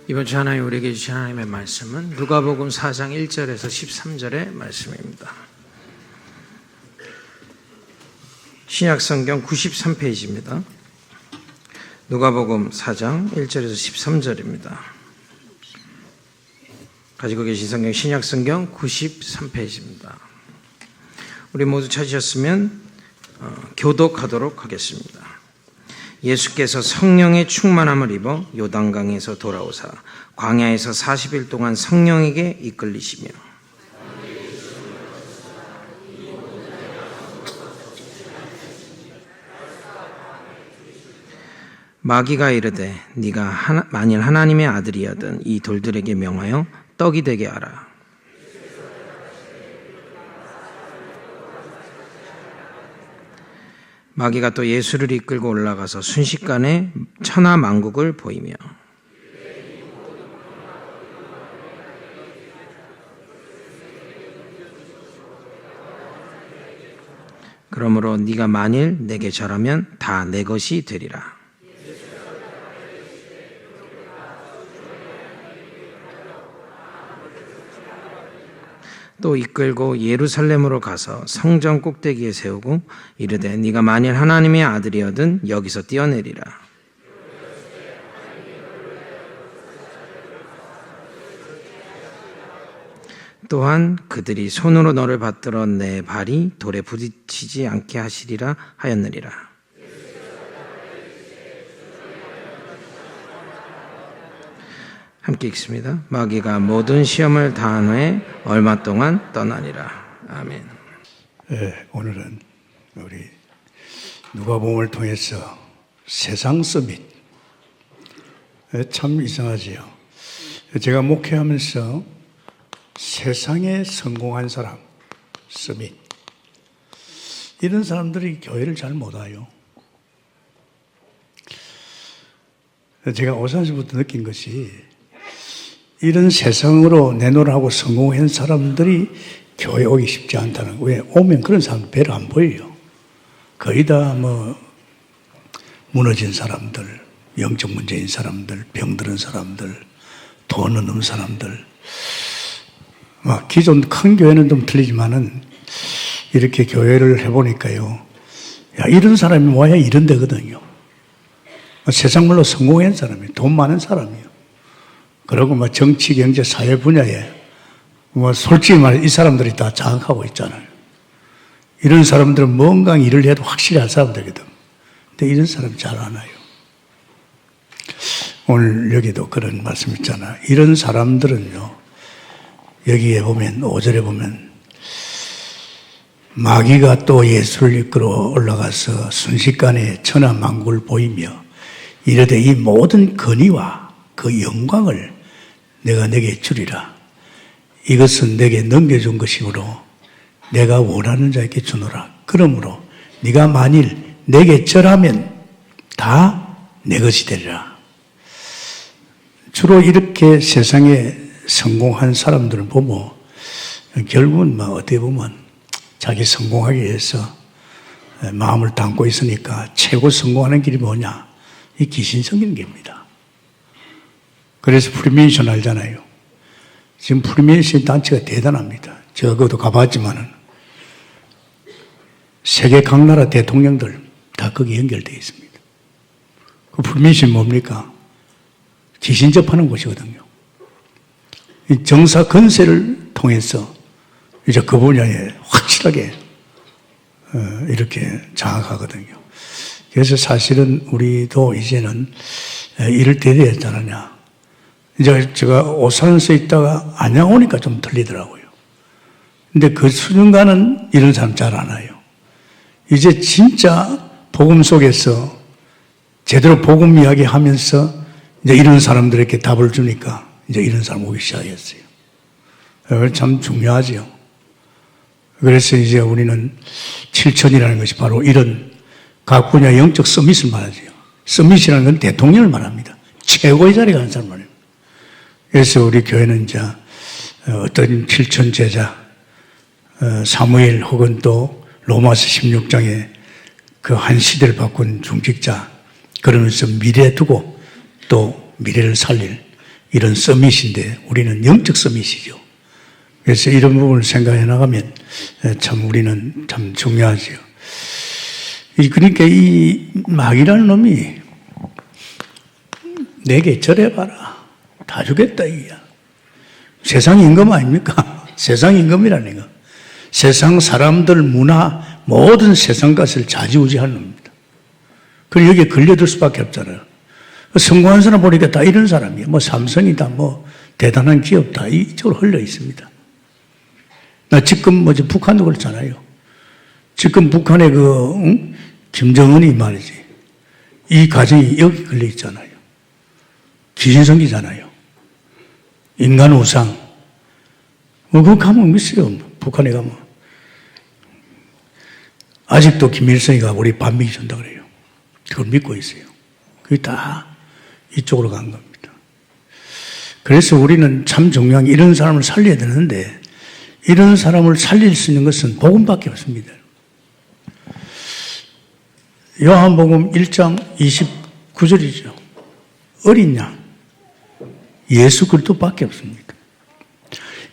이번 주 하나님 우리에게 주신 하나님의 말씀은 누가복음 4장 1절에서 13절의 말씀입니다. 신약성경 93페이지입니다. 누가복음 4장 1절에서 13절입니다. 가지고 계신 성경 신약성경 93페이지입니다. 우리 모두 찾으셨으면 교독하도록 하겠습니다. 예수께서 성령의 충만함을 입어 요단강에서 돌아오사 광야에서 40일 동안 성령에게 이끌리시며 마귀가 이르되 네가 만일 하나님의 아들이거든 이 돌들에게 명하여 떡이 되게 하라. 마귀가 또 예수를 이끌고 올라가서 순식간에 천하 만국을 보이며 그러므로 네가 만일 내게 절하면 다 내 것이 되리라. 또 이끌고 예루살렘으로 가서 성전 꼭대기에 세우고 이르되 네가 만일 하나님의 아들이거든 여기서 뛰어내리라. 또한 그들이 손으로 너를 받들어 내 발이 돌에 부딪히지 않게 하시리라 하였느니라. 함께 읽습니다. 마귀가 모든 시험을 다한 후에 얼마 동안 떠나니라. 아멘. 네, 오늘은 우리 누가복음을 통해서 세상 서밋. 참 이상하지요. 제가 목회하면서 세상에 성공한 사람 서밋. 이런 사람들이 교회를 잘 못 와요. 제가 오산시부터 느낀 것이 이런 세상으로 내놓으라고 성공한 사람들이 교회 오기 쉽지 않다는 거예요. 왜? 오면 그런 사람 별로 안 보여요. 거의 다 무너진 사람들, 영적 문제인 사람들, 병들은 사람들, 돈 없는 사람들. 기존 큰 교회는 좀 틀리지만은 이렇게 교회를 해보니까요. 야, 이런 사람이 와야 이런 데거든요. 세상 말로 성공한 사람이에요. 돈 많은 사람이에요. 그리고 정치, 경제, 사회 분야에 솔직히 말해 이 사람들이 다 장악하고 있잖아요. 이런 사람들은 뭔가 일을 해도 확실히 할 사람들이거든. 근데 이런 사람 잘 안 와요. 오늘 여기도 그런 말씀 있잖아요. 이런 사람들은요, 여기에 보면 5절에 보면 마귀가 또 예수를 이끌어 올라가서 순식간에 천하 만국을 보이며 이르되 이 모든 권위와 그 영광을 내가 내게 주리라. 이것은 내게 넘겨준 것이므로 내가 원하는 자에게 주노라. 그러므로 네가 만일 내게 절하면 다 내 것이 되리라. 주로 이렇게 세상에 성공한 사람들을 보면 결국은 어떻게 보면 자기 성공하기 위해서 마음을 담고 있으니까 최고 성공하는 길이 뭐냐? 이 귀신 섬기는 길입니다. 그래서 프리메이션 알잖아요. 지금 프리메이션 단체가 대단합니다. 저거도 가봤지만은 세계 각 나라 대통령들 다 거기 연결되어 있습니다. 그 프리메이션 뭡니까? 귀신 접하는 곳이거든요. 이 정사 건세를 통해서 이제 그 분야에 확실하게 이렇게 장악하거든요. 그래서 사실은 우리도 이제는 이럴 때 되지 않느냐. 이제 제가 오산에서 있다가 안양 오니까 좀 들리더라고요. 근데 그 수준가는 이런 사람 잘 안 와요. 이제 진짜 복음 속에서 제대로 복음 이야기 하면서 이제 이런 사람들에게 답을 주니까 이제 이런 사람 오기 시작했어요. 참 중요하죠. 그래서 이제 우리는 7천이라는 것이 바로 이런 각 분야 영적 서밋을 말하죠. 서밋이라는 건 대통령을 말합니다. 최고의 자리에 가는 사람 말입니다. 그래서 우리 교회는 이제 어떤 7천 제자, 사무엘 혹은 또 로마서 16장에 그 한 시대를 바꾼 중직자, 그러면서 미래 두고 또 미래를 살릴 이런 서밋인데 우리는 영적 서밋이죠. 그래서 이런 부분을 생각해 나가면 참 우리는 참 중요하죠. 그러니까 이 마귀라는 놈이 내게 절해봐라. 다 주겠다 이야. 세상 임금 아닙니까? 세상 임금이라는 거. 세상 사람들 문화 모든 세상 것을 좌지우지하는 놈입니다. 그리고 여기에 걸려들 수밖에 없잖아요. 성공한 사람 보니까 다 이런 사람이에요. 뭐 삼성이다, 뭐 대단한 기업다 이쪽으로 흘러 있습니다. 나 지금 북한도 그렇잖아요. 지금 북한의 김정은이 말이지. 이 가정이 여기 걸려 있잖아요. 기신성기잖아요. 인간 우상. 그거 가면 믿어요. 북한에 가면. 아직도 김일성이가 우리 반미기 준다 그래요. 그걸 믿고 있어요. 그게 다 이쪽으로 간 겁니다. 그래서 우리는 참 중요한 게 이런 사람을 살려야 되는데 이런 사람을 살릴 수 있는 것은 복음밖에 없습니다. 요한복음 1장 29절이죠. 어린 양 예수 그리스도밖에 없습니다.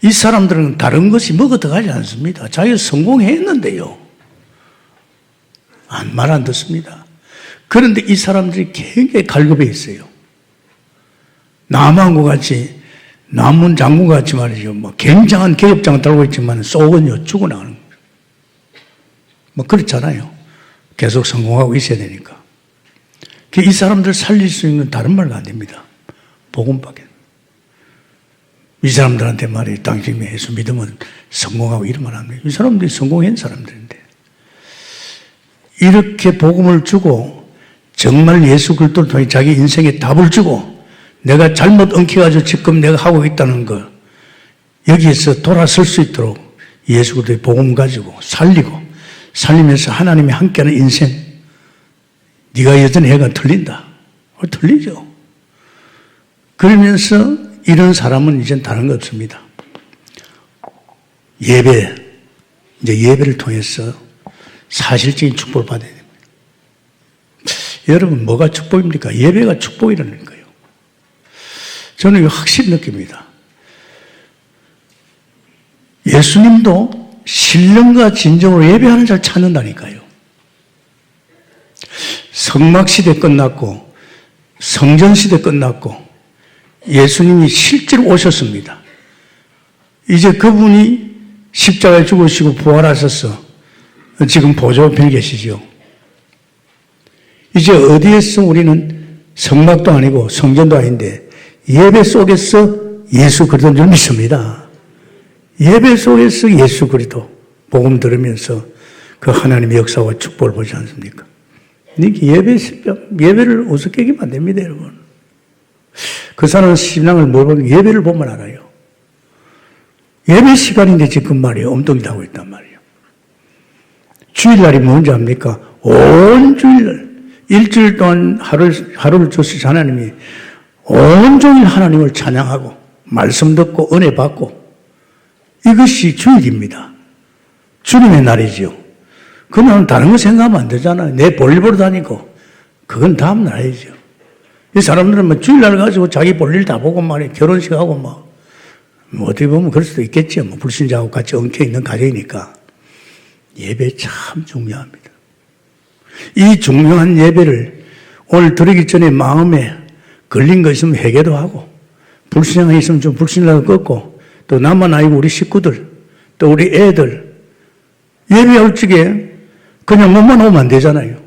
이 사람들은 다른 것이 먹어 들어가지 않습니다. 자기가 성공했는데요. 말 안 듣습니다. 그런데 이 사람들이 굉장히 갈급해 있어요. 남한과 같이 남문 장군 같이 말이죠. 뭐 굉장한 계급장을 달고 있지만 속은요 죽어나가는 거예요. 뭐 그렇잖아요. 계속 성공하고 있어야 되니까. 이 사람들 살릴 수 있는 다른 말도 안 됩니다. 복음밖에. 이 사람들한테 말이 당신이 예수 믿으면 성공하고 이러면 안 돼요. 이 사람들이 성공한 사람들인데. 이렇게 복음을 주고 정말 예수 그리스도를 통해 자기 인생에 답을 주고 내가 잘못 엉켜가지고 지금 내가 하고 있다는 거 여기에서 돌아설 수 있도록 예수 그리스도의 복음 가지고 살리면서 하나님이 함께하는 인생. 네가 예전에 해가 틀린다. 틀리죠. 그러면서 이런 사람은 이젠 다른 거 없습니다. 예배, 이제 예배를 통해서 사실적인 축복을 받아야 됩니다. 여러분, 뭐가 축복입니까? 예배가 축복이라는 거예요. 저는 이거 확실히 느낍니다. 예수님도 신령과 진정으로 예배하는 자를 찾는다니까요. 성막시대 끝났고 성전시대 끝났고 예수님이 실제로 오셨습니다. 이제 그분이 십자가에 죽으시고 부활하셔서 지금 보좌 앞에 계시죠. 이제 어디에서 우리는 성막도 아니고 성전도 아닌데 예배 속에서 예수 그리스도인 줄 믿습니다. 예배 속에서 예수 그리스도 복음 들으면서 그 하나님의 역사와 축복을 보지 않습니까? 예배를 우습게 여기면 안 됩니다, 여러분. 그 사람은 신앙을 뭘 보면 예배를 보면 알아요. 예배 시간인데 지금 말이에요. 엉뚱이 하고 있단 말이에요. 주일날이 뭔지 압니까? 온 주일날, 일주일 동안 하루를 주시지 하나님이 온종일 하나님을 찬양하고 말씀 듣고 은혜 받고 이것이 주일입니다. 주님의 날이지요. 그러면 다른 거 생각하면 안 되잖아요. 내 볼일 보러 다니고 그건 다음 날이죠. 이 사람들은 뭐 주일날 가지고 자기 볼일 다 보고 말이에요. 결혼식하고 뭐 어떻게 보면 그럴 수도 있겠죠. 뭐 불신자하고 같이 엉켜있는 가정이니까. 예배 참 중요합니다. 이 중요한 예배를 오늘 드리기 전에 마음에 걸린 거 있으면 회개도 하고 불신앙이 있으면 좀 불신앙을 꺾고 또 나만 아니고 우리 식구들 또 우리 애들 예배할 적에 그냥 몸만 오면 안 되잖아요.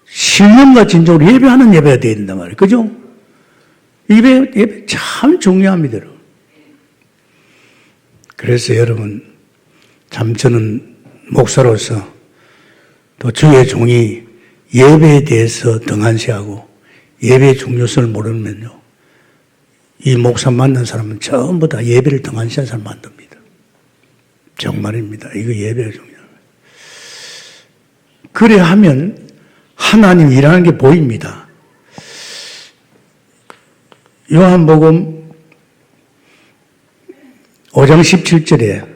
신령과 진정으로 예배하는 예배가 되어야 된단 말이에요. 그죠? 예배 참 중요합니다. 여러분. 그래서 여러분 참 저는 목사로서 또 주의 종이 예배에 대해서 등한시하고 예배의 중요성을 모르면요. 이 목사 만난 사람은 전부 다 예배를 등한시한 사람 만듭니다. 정말입니다. 이거 예배가 중요합니다. 그래 하면 하나님 일하는 게 보입니다. 요한복음 5장 17절에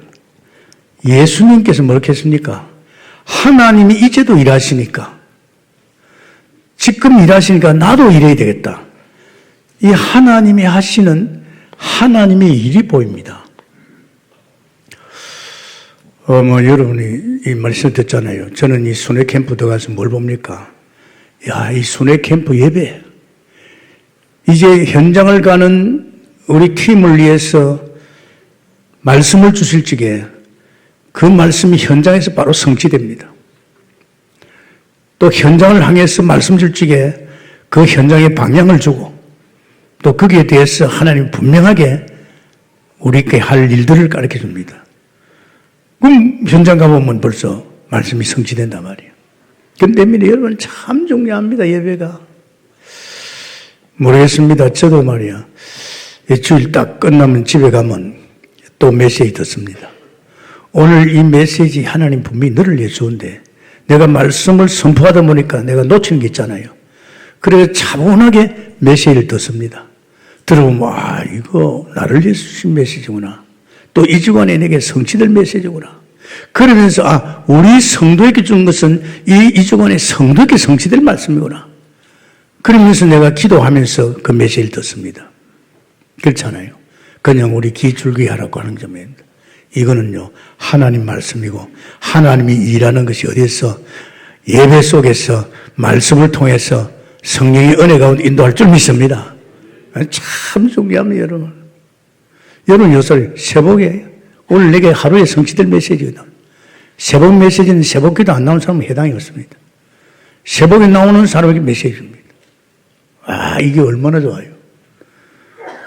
예수님께서 뭐라고 했습니까? 하나님이 이제도 일하시니까 지금 일하시니까 나도 일해야 되겠다. 이 하나님이 하시는 하나님의 일이 보입니다. 여러분이 이 말씀 듣잖아요. 저는 이 순회 캠프 들어가서 뭘 봅니까? 야, 이 순회 캠프 예배. 이제 현장을 가는 우리 팀을 위해서 말씀을 주실 적에 그 말씀이 현장에서 바로 성취됩니다. 또 현장을 향해서 말씀 줄 적에 그 현장에 방향을 주고 또 거기에 대해서 하나님 분명하게 우리에게 할 일들을 가르쳐 줍니다. 그럼 현장 가보면 벌써 말씀이 성취된단 말이에요. 그런데 여러분 참 중요합니다. 예배가. 모르겠습니다. 저도 말이야. 주일 딱 끝나면 집에 가면 또 메시지 듣습니다. 오늘 이 메시지 하나님 분명히 너를 위해 주는데 내가 말씀을 선포하다 보니까 내가 놓치는 게 있잖아요. 그래서 차분하게 메시지를 듣습니다. 들어보면 와, 이거 나를 위해 주신 메시지구나. 또 이 주간에 내게 성취될 메시지구나. 그러면서 우리 성도에게 주는 것은 이 주간에 성도에게 성취될 말씀이구나. 그러면서 내가 기도하면서 그 메시지를 듣습니다. 그렇잖아요. 그냥 우리 기줄기하라고 하는 점입니다. 이거는요, 하나님 말씀이고 하나님이 일하는 것이 어디에서 예배 속에서 말씀을 통해서 성령의 은혜 가운데 인도할 줄 믿습니다. 참 중요합니다, 여러분. 여러분 요새 새벽에 오늘 내게 하루에 성취될 메시지거든. 새벽 메시지는 새벽 기도 안 나오는 사람은 해당이 없습니다. 새벽에 나오는 사람에게 메시지입니다. 이게 얼마나 좋아요.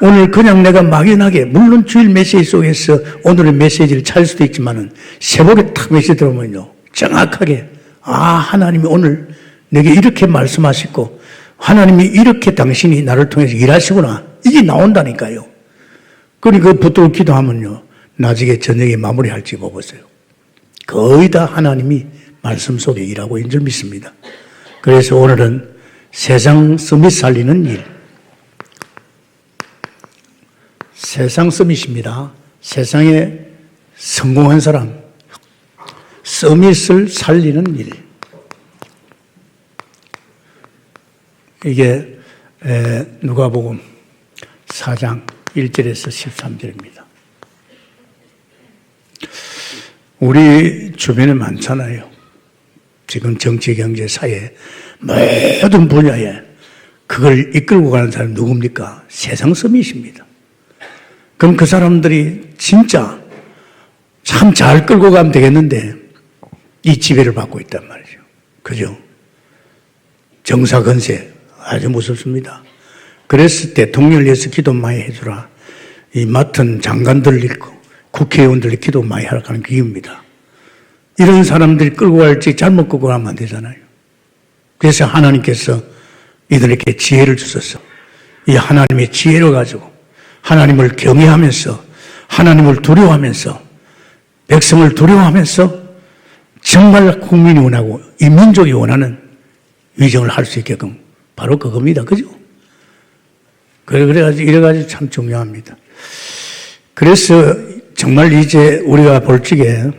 오늘 그냥 내가 막연하게 물론 주일 메시지 속에서 오늘의 메시지를 찾을 수도 있지만은 새벽에 딱 메시지 들어오면요 정확하게 하나님이 오늘 내게 이렇게 말씀하시고 하나님이 이렇게 당신이 나를 통해서 일하시구나 이게 나온다니까요. 그러니까 붙들고 기도하면요 나중에 저녁에 마무리할지 보세요. 거의 다 하나님이 말씀 속에 일하고 있는 줄 믿습니다. 그래서 오늘은 세상 서밋 살리는 일. 세상 서밋입니다. 세상에 성공한 사람. 서밋을 살리는 일. 이게 누가복음 4장 1절에서 13절입니다. 우리 주변에 많잖아요. 지금 정치, 경제, 사회 모든 분야에 그걸 이끌고 가는 사람이 누굽니까? 세상 서밋입니다. 그럼 그 사람들이 진짜 참 잘 끌고 가면 되겠는데 이 지배를 받고 있단 말이죠. 그죠? 정사건세 아주 무섭습니다. 그래서 대통령을 위해서 기도 많이 해주라. 이 맡은 장관들 읽고 국회의원들이 기도 많이 하라고 하는 기입니다. 이런 사람들이 끌고 갈지 잘못 끌고 가면 안 되잖아요. 그래서 하나님께서 이들에게 지혜를 주셔서 이 하나님의 지혜를 가지고 하나님을 경외하면서 하나님을 두려워하면서 백성을 두려워하면서 정말 국민이 원하고 이 민족이 원하는 위정을 할 수 있게끔 바로 그겁니다. 그죠? 그래가지고 이래가지고 참 중요합니다. 그래서 정말 이제 우리가 볼 적에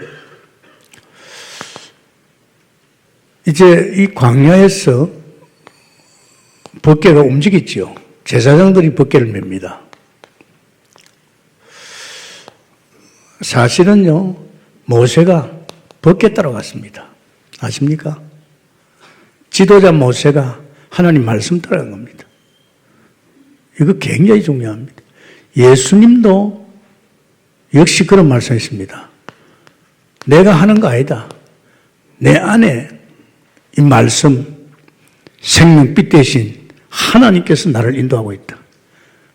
이제 이 광야에서 법궤가 움직였지요. 제사장들이 법궤를 맵니다. 사실은요, 모세가 법궤 따라갔습니다. 아십니까? 지도자 모세가 하나님 말씀 따라간 겁니다. 이거 굉장히 중요합니다. 예수님도 역시 그런 말씀했습니다. 내가 하는 거 아니다. 내 안에 이 말씀, 생명빛 대신 하나님께서 나를 인도하고 있다.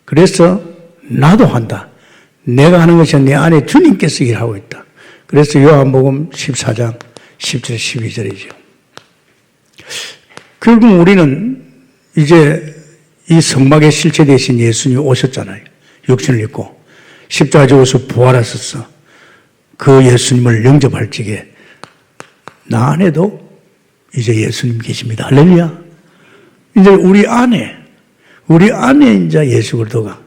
그래서 나도 한다. 내가 하는 것이 내 안에 주님께서 일하고 있다. 그래서 요한복음 14장 10절 12절이죠. 결국 우리는 이제 이 성막의 실체 대신 예수님이 오셨잖아요. 육신을 입고 십자가 지고서 부활하셨어. 그 예수님을 영접할 적에 나 안에도 이제 예수님 계십니다. 할렐루야. 이제 우리 안에 이제 예수 그리스도가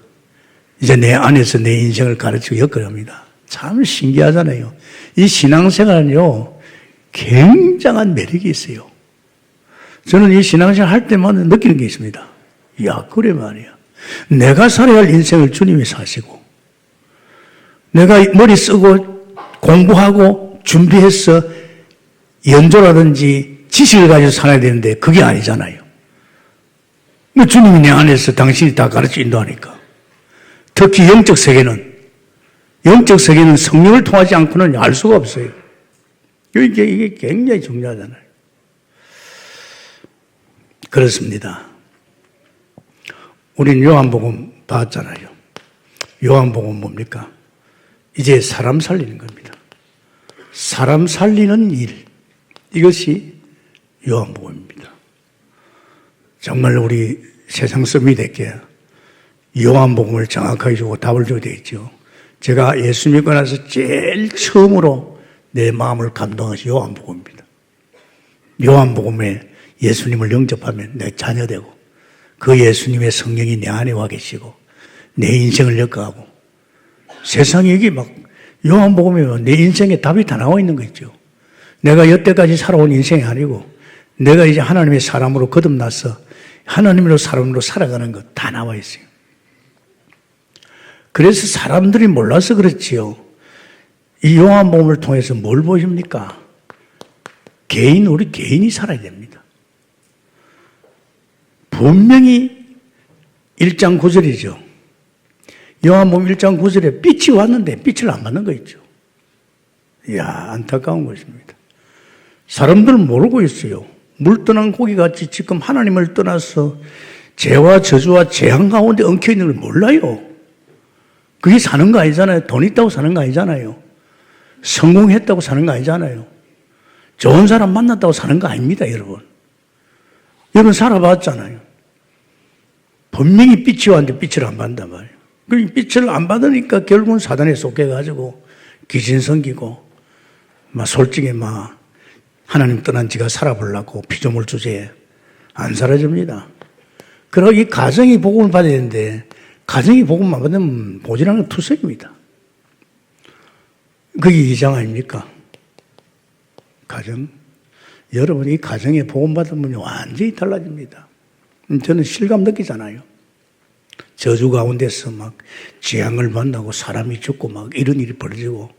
이제 내 안에서 내 인생을 가르치고 엮어갑니다. 참 신기하잖아요. 이 신앙생활은요, 굉장한 매력이 있어요. 저는 이 신앙생활 할 때마다 느끼는 게 있습니다. 야, 그래 말이야. 내가 살아야 할 인생을 주님이 사시고, 내가 머리 쓰고 공부하고 준비해서 연조라든지 지식을 가지고 살아야 되는데 그게 아니잖아요. 주님이 내 안에서 당신이 다 가르쳐 인도하니까. 특히 영적 세계는 성령을 통하지 않고는 알 수가 없어요. 이게 굉장히 중요하잖아요. 그렇습니다. 우리는 요한복음 봤잖아요. 요한복음 뭡니까? 이제 사람 살리는 겁니다. 사람 살리는 일. 이것이 요한복음입니다. 정말 우리 세상 서밋에게 요한복음을 정확하게 주고 답을 줘야 되겠죠. 제가 예수 믿고 나서 제일 처음으로 내 마음을 감동하신 요한복음입니다. 요한복음에 예수님을 영접하면 내 자녀되고 그 예수님의 성령이 내 안에 와 계시고 내 인생을 엮어가고 세상에 이게 막 요한복음에 내 인생에 답이 다 나와 있는 거 있죠. 내가 여태까지 살아온 인생이 아니고 내가 이제 하나님의 사람으로 거듭나서 하나님으로 사람으로 살아가는 거 다 나와 있어요. 그래서 사람들이 몰라서 그렇지요. 이 요한복음을 통해서 뭘 보십니까? 우리 개인이 살아야 됩니다. 분명히 1장 9절이죠. 요한복음 1장 9절에 빛이 왔는데 빛을 안 받는 거 있죠. 이야, 안타까운 것입니다. 사람들은 모르고 있어요. 물 떠난 고기같이 지금 하나님을 떠나서 죄와 저주와 재앙 가운데 엉켜있는 걸 몰라요. 그게 사는 거 아니잖아요. 돈 있다고 사는 거 아니잖아요. 성공했다고 사는 거 아니잖아요. 좋은 사람 만났다고 사는 거 아닙니다, 여러분. 여러분 살아봤잖아요. 분명히 빛이 왔는데 빛을 안 받는단 말이에요. 그 빛을 안 받으니까 결국은 사단에 속해가지고 귀신 섬기고, 솔직히 하나님 떠난 지가 살아보려고 피조물 주제에 안 사라집니다. 그리고 이 가정이 복음을 받아야 되는데, 가정이 복음만 받으면 보지라는 건 투석입니다. 그게 이장 아닙니까? 가정. 여러분, 이 가정에 복음 받으면 완전히 달라집니다. 저는 실감 느끼잖아요. 저주 가운데서 재앙을 만나고 사람이 죽고 이런 일이 벌어지고,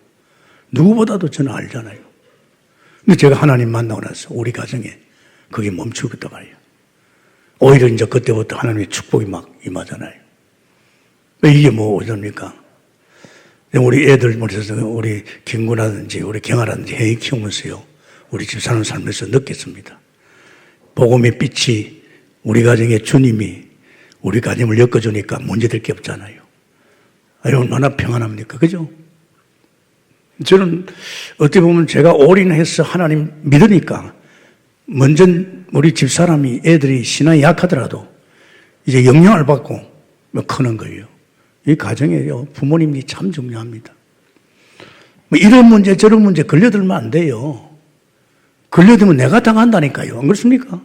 누구보다도 저는 알잖아요. 근데 제가 하나님 만나고 나서 우리 가정에 그게 멈추겠다 말이에요. 오히려 이제 그때부터 하나님의 축복이 임하잖아요. 이게 어쩝니까? 우리 애들, 우리 김구라든지 우리 경아라든지 애 키우면서요, 우리 집사람 살면서 느꼈습니다. 복음의 빛이 우리 가정에 주님이 우리 가정을 엮어주니까 문제될 게 없잖아요. 얼마나 평안합니까? 그죠? 저는 어떻게 보면 제가 올인해서 하나님 믿으니까 먼저 우리 집사람이 애들이 신앙이 약하더라도 이제 영향을 받고 크는 거예요. 이 가정에요, 부모님이 참 중요합니다. 이런 문제 저런 문제 걸려들면 안 돼요. 걸려들면 내가 당한다니까요. 안 그렇습니까?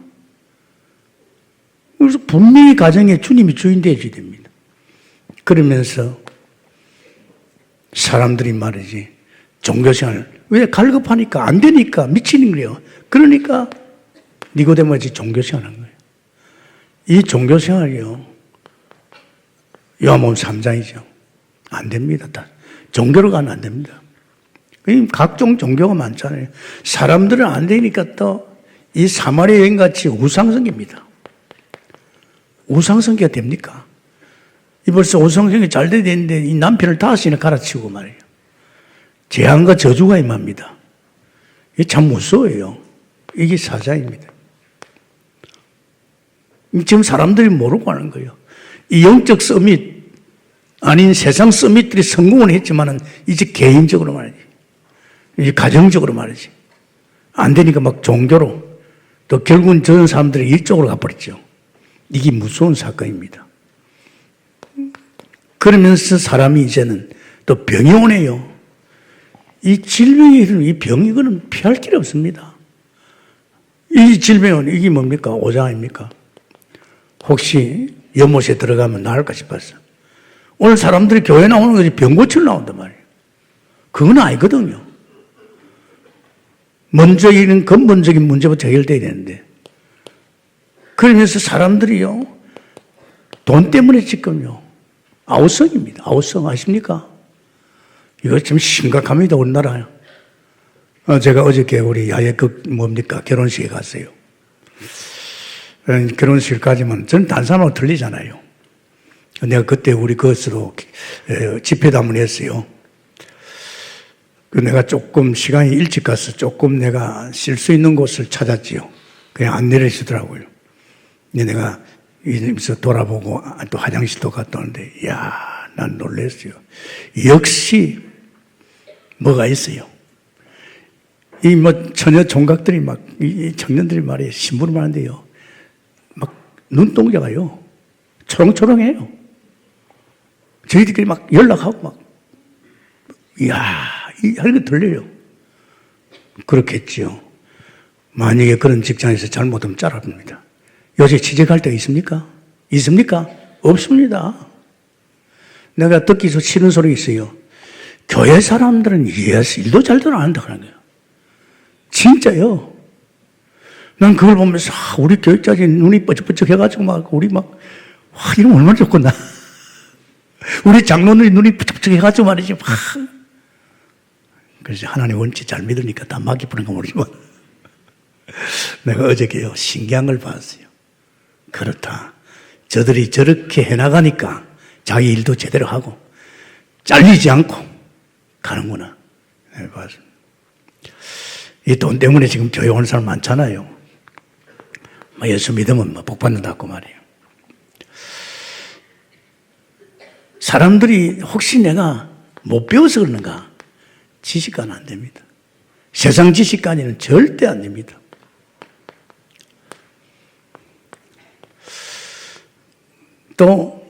그래서 분명히 가정에 주님이 주인 되어줘야 됩니다. 그러면서 사람들이 말이지, 종교생활, 왜 갈급하니까 안 되니까 미치는 거예요. 그러니까 니고데모같이 종교생활 하는 거예요. 이 종교생활이요, 요한복음 3장이죠. 안 됩니다. 종교로 가면 안 됩니다. 각종 종교가 많잖아요. 사람들은 안 되니까 또 이 사마리아 여인같이 우상성기입니다. 우상성기가 됩니까? 이 벌써 우상성기 잘 돼야 되는데 이 남편을 5시나 갈아치우고 말이에요. 재앙과 저주가 임합니다. 이게 참 무서워요. 이게 사자입니다. 지금 사람들이 모르고 하는 거예요. 이 영적 서밋 아닌 세상 서밋들이 성공을 했지만은 이제 개인적으로 말이지, 이제 가정적으로 말이지, 안 되니까 종교로, 또 결국은 저런 사람들이 이쪽으로 가버렸죠. 이게 무서운 사건입니다. 그러면서 사람이 이제는 또 병이 오네요. 이 질병이, 이 병이 이거는 피할 길이 없습니다. 이 질병은 이게 뭡니까? 오장 아닙니까? 혹시 연못에 들어가면 나을까 싶었어. 오늘 사람들이 교회 나오는 것이 병 고치러 나온단 말이에요. 그건 아니거든요. 먼저 이런 근본적인 문제부터 해결돼야 되는데, 그러면서 사람들이요, 돈 때문에 지금요. 아우성입니다. 아우성 아십니까? 이거 좀 심각합니다, 우리나라. 제가 어저께 우리 야외 결혼식에 갔어요. 결혼식 가지만 저는 다른 사람하고 틀리잖아요. 내가 그때 우리 그것으로 집회담을 했어요. 내가 조금 시간이 일찍 가서 조금 내가 쉴 수 있는 곳을 찾았지요. 그냥 안 내려주더라고요. 내가 이러면서 돌아보고 또 화장실도 갔다 오는데, 이야, 난 놀랐어요. 역시 뭐가 있어요. 이 처녀 총각들이 이 청년들이 말이에요. 신부를 말하는데요. 눈동자가요. 초롱초롱해요. 저희들끼리 연락하고 이야, 혈기 들려요. 그렇겠지요. 만약에 그런 직장에서 잘못하면 잘합니다. 요새 취직할 때가 있습니까? 있습니까? 없습니다. 내가 듣기 좀 싫은 소리 있어요. 교회 사람들은 일도 잘도 안 한다 그러는 거예요. 진짜요. 난 그걸 보면서 우리 교육자들이 눈이 뻐쩍뻐쩍 해가지고 이러면 얼마나 좋겠나. 우리 장로들이 눈이 뻐쩍뻐쩍 해가지고 말이지 그래서 하나님 원치 잘 믿으니까 다 막이 부는 거 모르지만 내가 어저께요 신기한 걸 봤어요. 그렇다. 저들이 저렇게 해나가니까 자기 일도 제대로 하고 잘리지 않고 가는구나. 네, 봤습니다. 이 돈 때문에 지금 교회 오는 사람 많잖아요. 예수 믿으면 복 받는다고 말이에요. 사람들이 혹시 내가 못 배워서 그러는가? 지식가는 안 됩니다. 세상 지식가는 절대 안 됩니다. 또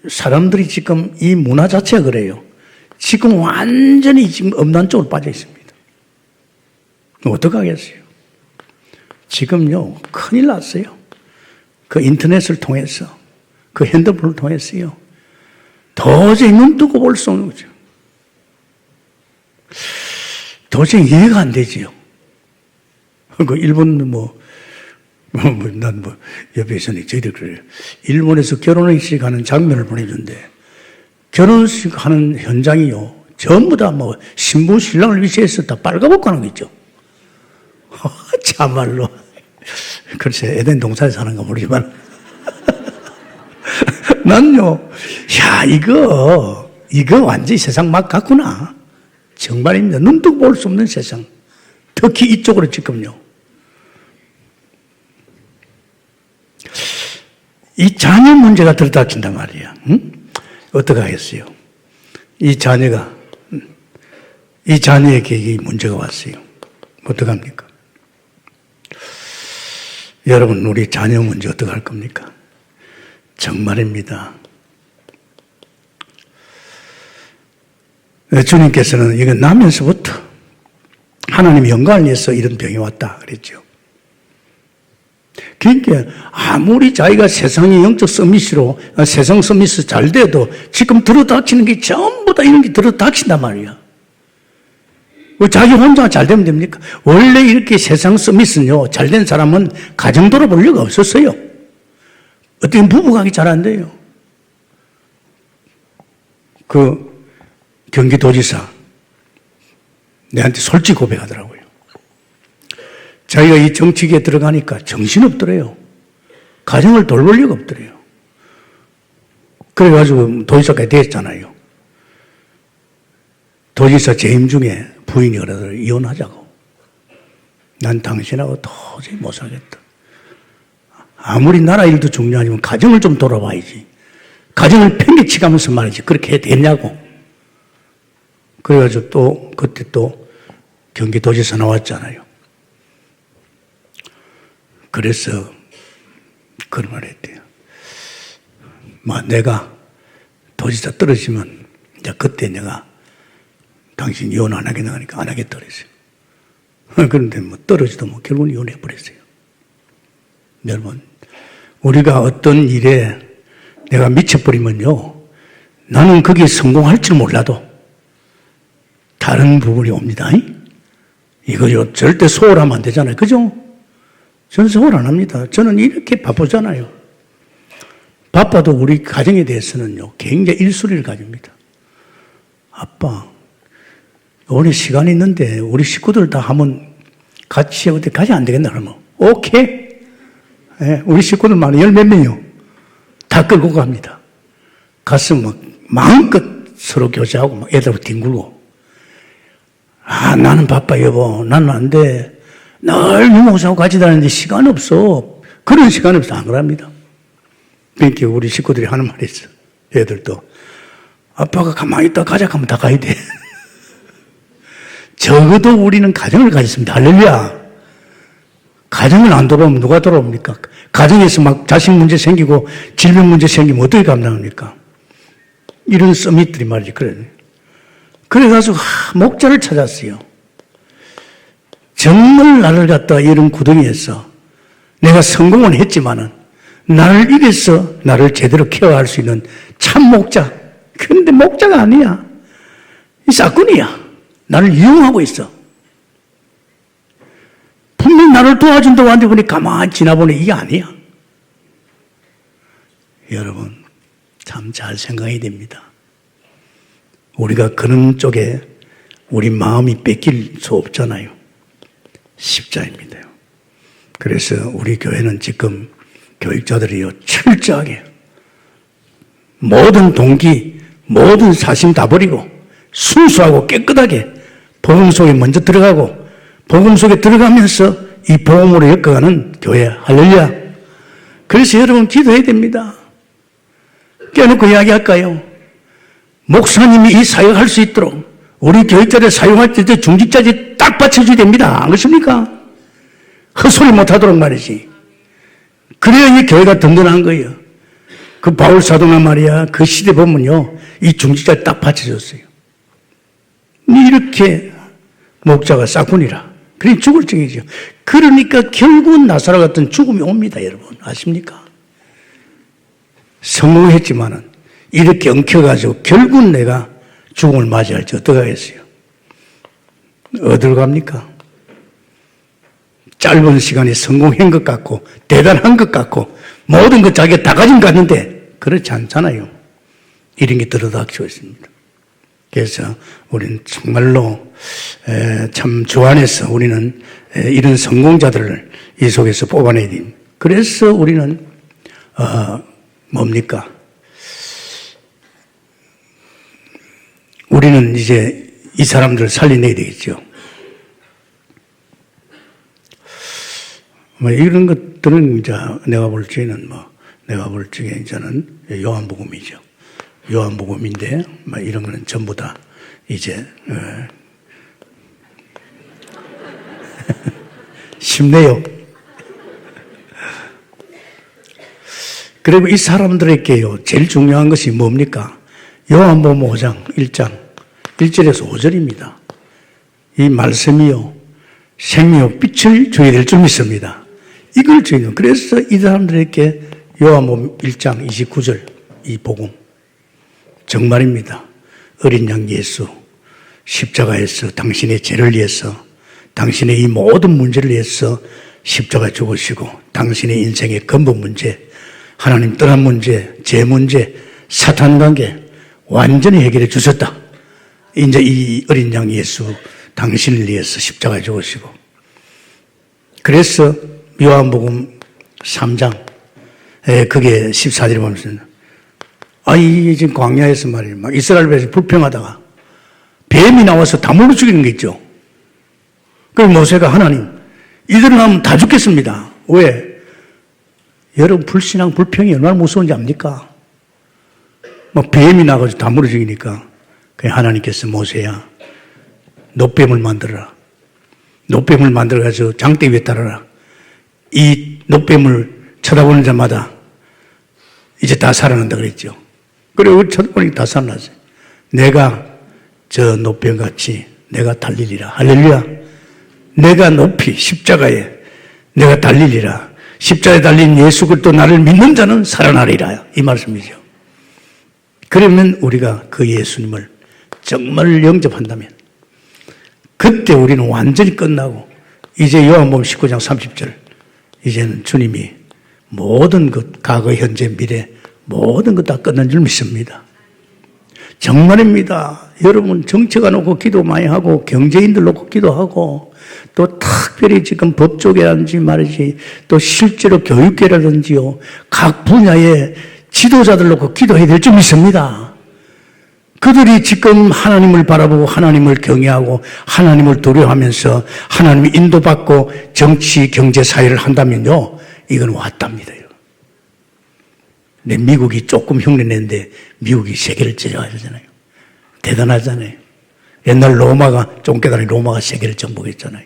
사람들이 지금 이 문화 자체가 그래요. 지금 완전히 지금 음란 쪽으로 빠져 있습니다. 어떡하겠어요? 지금요, 큰일 났어요. 그 인터넷을 통해서, 그 핸드폰을 통해서요. 도저히 눈 뜨고 볼 수 없는 거죠. 도저히 이해가 안 되지요. 그 일본 난 옆에 있으니 저희들 그래요. 일본에서 결혼식 하는 장면을 보내준대. 결혼식 하는 현장이요. 전부 다 신부 신랑을 위시해서 다 빨가벗고 하는 거 있죠. 참말로. 글쎄, 에덴 동산에 사는 거 모르지만. 난요, 야, 이거 완전히 세상 막 같구나. 정말입니다. 눈 뜨고 볼 수 없는 세상. 특히 이쪽으로 지금요. 이 자녀 문제가 들이닥친단 말이야. 응? 어떻게 하겠어요? 이 자녀에게 이 문제가 왔어요. 어떡합니까? 여러분, 우리 자녀 문제 어떻게 할 겁니까? 정말입니다. 주님께서는 이거 나면서부터 하나님의 영광을 위해서 이런 병이 왔다 그랬죠. 그러니까 아무리 자기가 세상의 영적 서밋으로 세상 서밋이 잘 돼도 지금 들어닥치는 게 전부 다 이런 게 들어닥친단 말이야. 왜 자기 혼자 잘 되면 됩니까? 원래 이렇게 세상 서밋은요, 잘된 사람은 가정 돌아볼 리가 없었어요. 어떻게 부부관계 잘 안 돼요. 그 경기도지사 내한테 솔직히 고백하더라고요. 자기가 이 정치계에 들어가니까 정신없더래요. 가정을 돌볼 리가 없더래요. 그래가지고 도지사까지 됐잖아요. 도지사 재임 중에 부인이 그러더라고요. 이혼하자고. 난 당신하고 도저히 못 살겠다. 아무리 나라 일도 중요하지만 가정을 좀 돌아봐야지. 가정을 팽개치가면서 말이지. 그렇게 해도 되냐고. 그래가지고 그때 경기도지사 나왔잖아요. 그래서 그런 말 했대요. 내가 도지사 떨어지면 이제 그때 내가 당신 이혼 안 하겠다 하니까 안 하겠다 그랬어요. 그런데 떨어지도 결국은 이혼해 버렸어요. 여러분, 우리가 어떤 일에 내가 미쳐버리면요, 나는 거기에 성공할 줄 몰라도 다른 부분이 옵니다. 이거요, 절대 소홀하면 안 되잖아요. 그죠? 저는 소홀 안 합니다. 저는 이렇게 바쁘잖아요. 바빠도 우리 가정에 대해서는요, 굉장히 일소리를 가집니다. 아빠, 오늘 시간 있는데 우리 식구들 다 한번 같이 어디 가지 안 되겠나 그러면 오케이. 예, 우리 식구들만 열 몇 명이요. 다 끌고 갑니다. 가서 막 마음껏 서로 교제하고 막 애들 뒹굴고. 아, 나는 바빠 여보. 나는 안 돼. 늘 유목사하고 같이 다니는데 시간 없어. 그런 시간 없어. 안 그럽니다. 그러니까 우리 식구들이 하는 말이 있어. 애들도. 아빠가 가만히 있다 가자 하면 다 가야 돼. 적어도 우리는 가정을 가졌습니다. 할렐루야. 가정을 안 돌아오면 누가 돌아옵니까? 가정에서 막 자식 문제 생기고 질병 문제 생기면 어떻게 감당합니까? 이런 서밋들이 말이지. 그래가지고 목자를 찾았어요. 정말 나를 갖다 이런 구덩이에서 내가 성공은 했지만은 나를 이겨서 나를 제대로 케어할 수 있는 참 목자. 그런데 목자가 아니야. 이 싹군이야. 나를 이용하고 있어. 분명 나를 도와준다고 하는데 보니 가만히 지나보니 이게 아니야. 여러분, 참 잘 생각해야 됩니다. 우리가 그런 쪽에 우리 마음이 뺏길 수 없잖아요. 십자입니다. 그래서 우리 교회는 지금 교육자들이요, 철저하게 모든 동기, 모든 사심 다 버리고 순수하고 깨끗하게 복음 속에 먼저 들어가고 복음 속에 들어가면서 이 복음으로 엮어가는 교회. 할렐루야. 그래서 여러분 기도해야 됩니다. 깨놓고 이야기할까요? 목사님이 이 사역할 수 있도록 우리 교육자를 사용할 때 중직자들이 딱 받쳐줘야 됩니다. 안 그렇습니까? 헛소리 못하도록 말이지. 그래야 이 교회가 든든한 거예요. 그 바울 사도나 말이야, 그 시대 보면요, 이 중직자를 딱 받쳐줬어요. 이렇게 목자가 싹군이라. 그러니 죽을 정이죠. 그러니까 결국은 나사로 같은 죽음이 옵니다, 여러분. 아십니까? 성공했지만은 이렇게 엉켜가지고 결국은 내가 죽음을 맞이할지 어떡하겠어요? 어디로 갑니까? 짧은 시간에 성공한 것 같고 대단한 것 같고 모든 것 자기가 다 가진 것 같는데 그렇지 않잖아요. 이런 게 들어닥치고 있습니다. 그래서 우리는 정말로 참 주 안에서 우리는 이런 성공자들을 이 속에서 뽑아내야 됩니다. 그래서 우리는 뭡니까? 우리는 이제 이 사람들을 살려내야 되겠죠. 뭐 이런 것들은 이제 내가 볼 적에는 이제는 요한복음이죠. 요한복음인데 뭐 이런 거는 전부 다 이제 쉽네요. 그리고 이 사람들에게요 제일 중요한 것이 뭡니까? 요한복음 5장 1장 1절에서 5절입니다. 이 말씀이요 생명 빛을 줘야 될 줄 믿습니다. 이걸 주는. 그래서 이 사람들에게 요한복음 1장 29절 이 복음 정말입니다. 어린 양 예수 십자가에서 당신의 죄를 위해서 당신의 이 모든 문제를 위해서 십자가 죽으시고 당신의 인생의 근본 문제 하나님 떠난 문제, 죄 문제, 사탄 관계 완전히 해결해 주셨다. 이제 이 어린 양 예수 당신을 위해서 십자가에 죽으시고 그래서 요한복음 3장 그게 14절에 보면 이 지금 광야에서 말이에요. 막 이스라엘 백성이 불평하다가 뱀이 나와서 다 물어 죽이는 게 있죠. 그래서 모세가 하나님 이들을 하면 다 죽겠습니다. 왜? 여러분 불신앙 불평이 얼마나 무서운지 압니까? 막 뱀이 나가지고 다 물어 죽이니까 하나님께서 모세야 노뱀을 만들어라. 노뱀을 만들어가지고 장대 위에 달아라. 이 노뱀을 쳐다보는 자마다 이제 다 살아난다 그랬죠. 그리고 쳐다보니까 다 살아났어요. 내가 저 노뱀같이 내가 달리리라. 할렐루야. 내가 높이 십자가에 내가 달리리라. 십자가에 달린 예수 그리스도 나를 믿는 자는 살아나리라. 이 말씀이죠. 그러면 우리가 그 예수님을 정말 영접한다면 그때 우리는 완전히 끝나고 이제 요한복음 19장 30절 이제는 주님이 모든 것 과거 현재 미래 모든 것 다 끝난 줄 믿습니다. 정말입니다. 여러분 정치가 놓고 기도 많이 하고 경제인들 놓고 기도하고 또 특별히 지금 법조계라든지 말이지 또 실제로 교육계라든지요 각 분야의 지도자들 놓고 기도해야 될 줄 믿습니다. 그들이 지금 하나님을 바라보고 하나님을 경외하고 하나님을 두려워하면서 하나님의 인도받고 정치, 경제, 사회를 한다면요 이건 왔답니다. 근데 미국이 조금 흉내냈는데 미국이 세계를 째려가잖아요. 대단하잖아요. 옛날 로마가 쫑깨다리 로마가 세계를 정복했잖아요.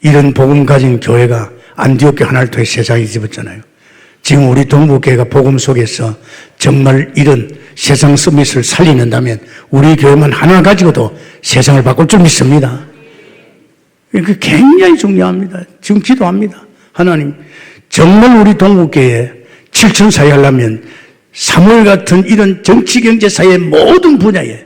이런 복음 가진 교회가 안디옥 교회 하나를 통해 세상에 뒤집었잖아요. 지금 우리 동북교회가 복음 속에서 정말 이런 세상 서밋을 살리는다면 우리 교회만 하나 가지고도 세상을 바꿀 줄 믿습니다. 이게 굉장히 중요합니다. 지금 기도합니다. 하나님 정말 우리 동북교회에 7천 사회 하려면 사무엘 같은 이런 정치, 경제, 사회 모든 분야에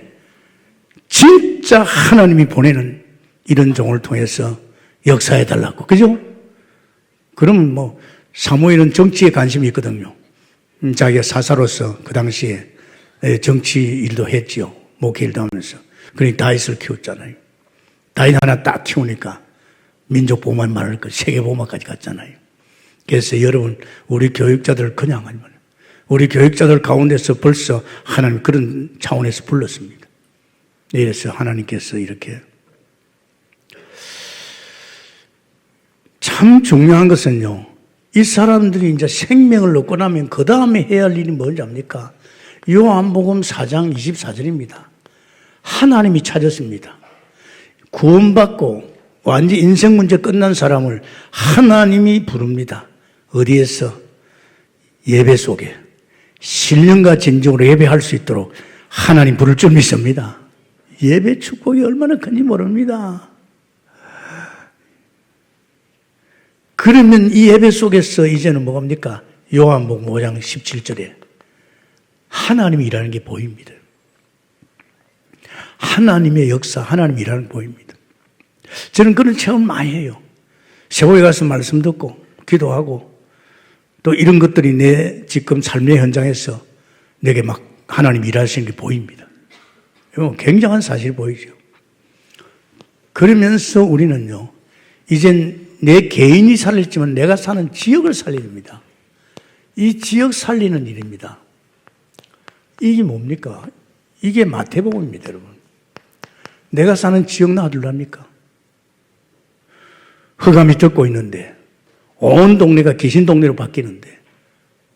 진짜 하나님이 보내는 이런 종을 통해서 역사해달라고. 그죠? 그러면 뭐 사무엘은 정치에 관심이 있거든요. 자기가 사사로서 그 당시에 정치 일도 했지요. 목회 일도 하면서. 그러니까 다윗을 키웠잖아요. 다윗 하나 딱 키우니까 민족 보호만 말할 것, 세계 보호만까지 갔잖아요. 그래서 여러분, 우리 교육자들 그냥 아니면 우리 교육자들 가운데서 벌써 하나님 그런 차원에서 불렀습니다. 이래서 하나님께서 이렇게 참 중요한 것은요, 이 사람들이 이제 생명을 얻고 나면 그 다음에 해야 할 일이 뭔지 압니까? 요한복음 4장 24절입니다. 하나님이 찾았습니다. 구원받고 완전 인생 문제 끝난 사람을 하나님이 부릅니다. 어디에서? 예배 속에 신령과 진정으로 예배할 수 있도록 하나님 부를 줄 믿습니다. 예배 축복이 얼마나 큰지 모릅니다. 그러면 이 예배 속에서 이제는 뭐합니까? 요한복음 5장 17절에 하나님이 일하는 게 보입니다. 하나님의 역사, 하나님이 일하는 게 보입니다. 저는 그런 체험 많이 해요. 세보에 가서 말씀 듣고 기도하고 또 이런 것들이 내 지금 삶의 현장에서 내게 막 하나님 일하시는 게 보입니다. 이거 굉장한 사실이 보이죠. 그러면서 우리는요, 이젠 내 개인이 살렸지만 내가 사는 지역을 살립니다. 이 지역 살리는 일입니다. 이게 뭡니까? 이게 마태복음입니다, 여러분. 내가 사는 지역 놔둘랍니까? 흑암이 덮고 있는데 온 동네가 귀신 동네로 바뀌는데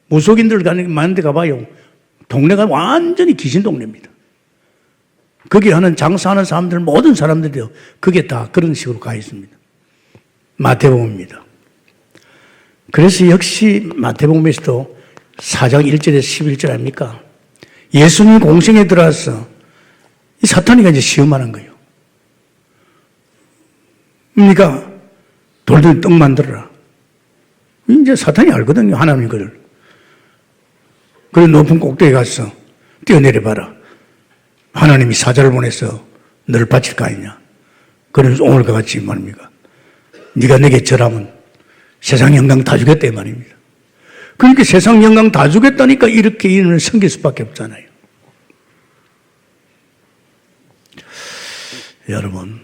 무속인들 많은 데 가봐요. 동네가 완전히 귀신 동네입니다. 거기 하는 장사하는 사람들 모든 사람들이요, 그게 다 그런 식으로 가 있습니다. 마태복음입니다. 그래서 역시 마태복음에서도 4장 1절에서 11절 아닙니까? 예수님 공생에 들어와서 이 사탄이가 이제 시험하는 거예요. 그러니까 돌들 떡 만들어라. 이제 사탄이 알거든요, 하나님 거를. 그래 높은 꼭대기에 가서 뛰어내려봐라. 하나님이 사자를 보내서 너를 바칠 거 아니냐. 그래서 오늘과 같이 말입니까? 네가 내게 절하면 세상 영광 다 주겠다 이 말입니다. 그러니까 세상 영광 다 주겠다니까 이렇게 인을 섬길 수밖에 없잖아요. 여러분,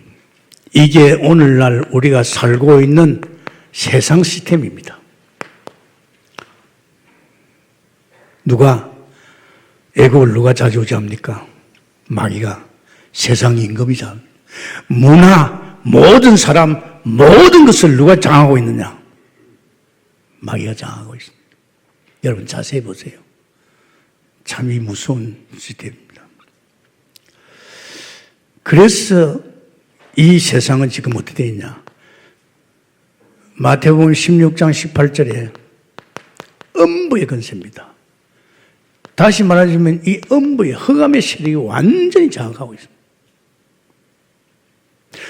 이게 오늘날 우리가 살고 있는 세상 시스템입니다. 애국을 누가 좌지우지합니까? 마귀가 세상 임금이자 문화, 모든 사람, 모든 것을 누가 장하고 있느냐? 마귀가 장하고 있습니다. 여러분 자세히 보세요. 참 이 무서운 시스템입니다. 그래서 이 세상은 지금 어떻게 되어 있냐? 마태복음 16장 18절에 음부의 권세입니다. 다시 말하자면 이 음부의 흑암의 세력이 완전히 장악하고 있습니다.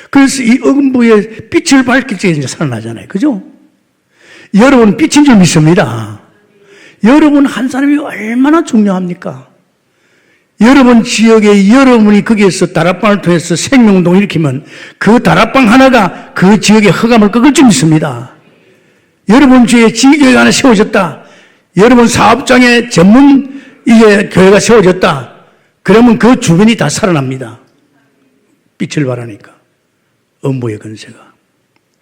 그래서 이 음부의 빛을 밝힐 때 이제 살아나잖아요. 그죠? 여러분 빛인 줄 믿습니다. 여러분 한 사람이 얼마나 중요합니까? 여러분 지역에 여러분이 거기에서 다락방을 통해서 생명운동을 일으키면 그 다락방 하나가 그 지역의 흑암을 꺾을 줄 믿습니다. 여러분 주위에 지교회가 하나 세워졌다. 여러분 사업장에 전문 이제 교회가 세워졌다. 그러면 그 주변이 다 살아납니다. 빛을 발하니까. 음부의 근세가.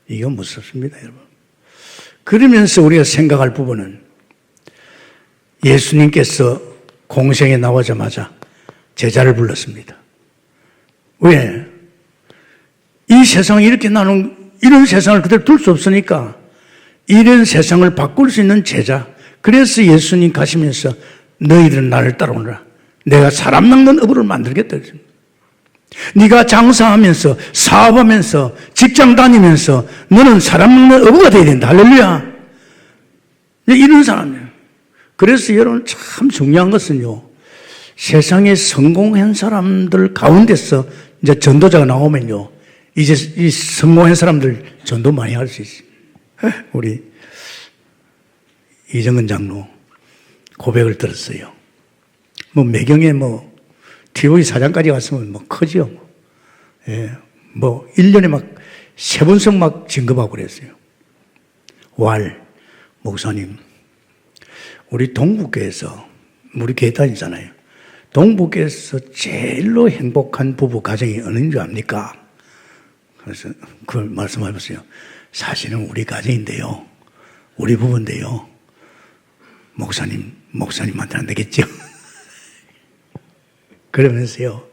이건 무섭습니다, 여러분. 그러면서 우리가 생각할 부분은 예수님께서 공생에 나오자마자 제자를 불렀습니다. 왜? 이 세상이 이렇게 이런 세상을 그대로 둘 수 없으니까 이런 세상을 바꿀 수 있는 제자. 그래서 예수님 가시면서 너희들은 나를 따라오너라. 내가 사람 낚는 어부를 만들겠다. 네가 장사하면서 사업하면서 직장 다니면서 너는 사람 낚는 어부가 돼야 된다. 할렐루야. 이런 사람이에요. 그래서 여러분 참 중요한 것은요. 세상에 성공한 사람들 가운데서 이제 전도자가 나오면요. 이제 이 성공한 사람들 전도 많이 할 수 있어요. 우리 이정근 장로 고백을 들었어요. 뭐 매경에 뭐 TV 사장까지 왔으면 뭐 크죠. 예. 뭐 1년에 막 3번씩 막 진급하고 그랬어요. 목사님, 우리 동북교에서 우리 교회 다니잖아요. 동북교에서 제일로 행복한 부부 가정이 어느 줄 압니까? 그래서 그걸 말씀해 보세요. 사실은 우리 가정인데요. 우리 부부인데요. 목사님한테 안 되겠죠? 그러면서요.